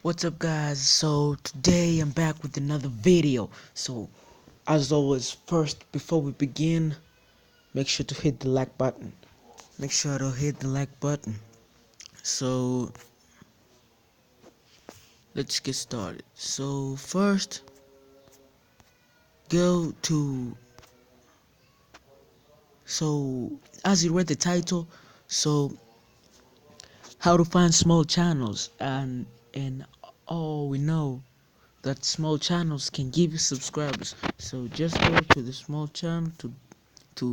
What's up, guys? So today I'm back with another video. So as always, first before we begin, make sure to hit the like button. Make sure to hit the like button. So let's get started. So first, go to as you read the title, so how to find small channels, and all we know that small channels can give you subscribers. So just go to the small channel to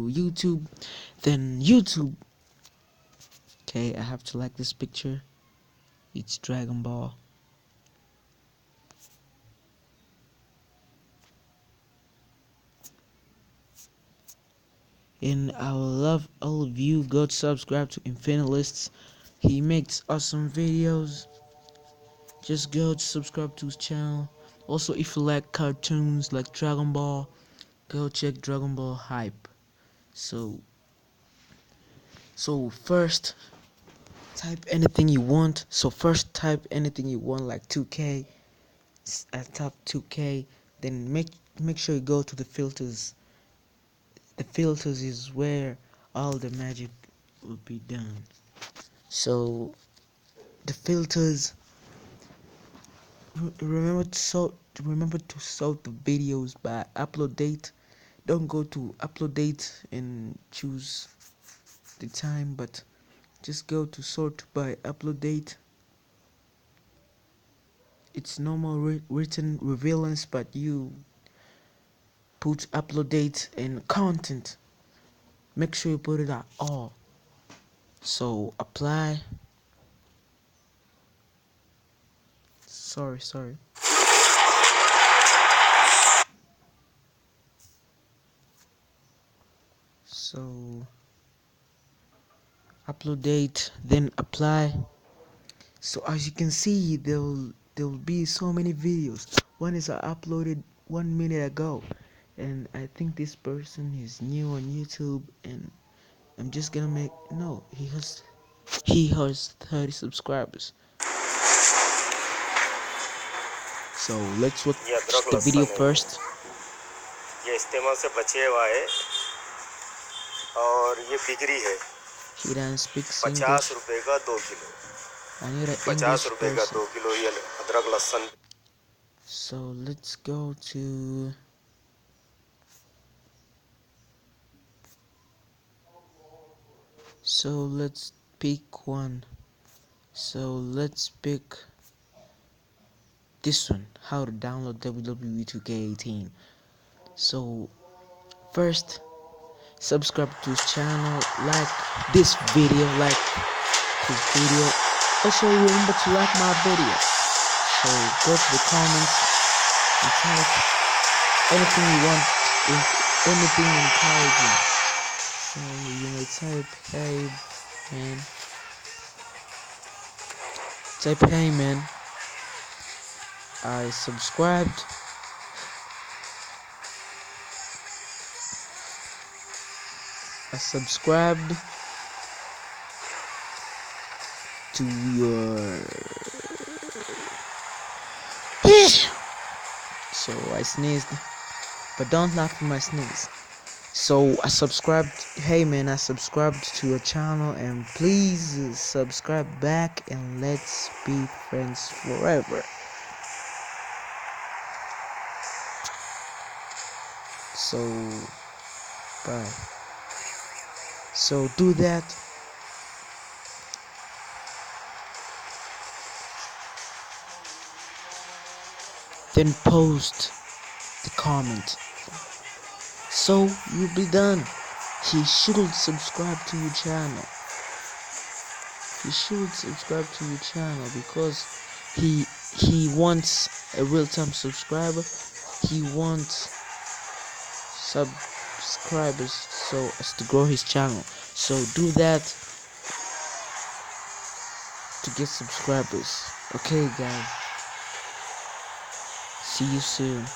YouTube, then YouTube. Okay, I have to like this picture. It's Dragon Ball. And I will love all of you. Go to subscribe to Infinilists. He makes awesome videos. Just go to subscribe to his channel. Also, if you like cartoons like Dragon Ball, go check Dragon Ball Hype. So first, type anything you want. So first, type anything you want, like 2K. Type 2K. Then make sure you go to the filters. The filters is where all the magic will be done. So the filters, remember to sort the videos by upload date. Don't go to upload date and choose the time, but just go to sort by upload date. It's normal written relevance, but you put upload date and content. Make sure you put it at all. So apply. Sorry. So upload date, then apply. So as you can see, there'll be so many videos. One is I uploaded 1 minute ago, and I think this person is new on YouTube, and I'm just gonna make no. He has 30 subscribers. So let's watch ये अदरक the video लहसुन है, first. ये इस्तेमाल से बचे हुआ है और ये बिगड़ी है। He doesn't speak 50 English. रुपए का 2 kilo, I need an 50 English रुपए का person. 2 किलो ये अदरक लहसुन। So let's go to. So let's pick one. So let's pick this one, how to download WWE 2K18. So first, subscribe to his channel, like this video, like his video. Also remember to like my video. So go to the comments and type anything you want, anything encouraging. So you may type, hey man, I subscribed. To your. So I sneezed, but don't laugh at my sneeze. So I subscribed. Hey man, I subscribed to your channel, and please subscribe back, and let's be friends forever. So bye. So do that. Then post the comment. So you'll be done. He should subscribe to your channel. Because he wants a real-time subscriber. He wants subscribers so as to grow his channel. So do that to get subscribers. Okay, guys. See you soon.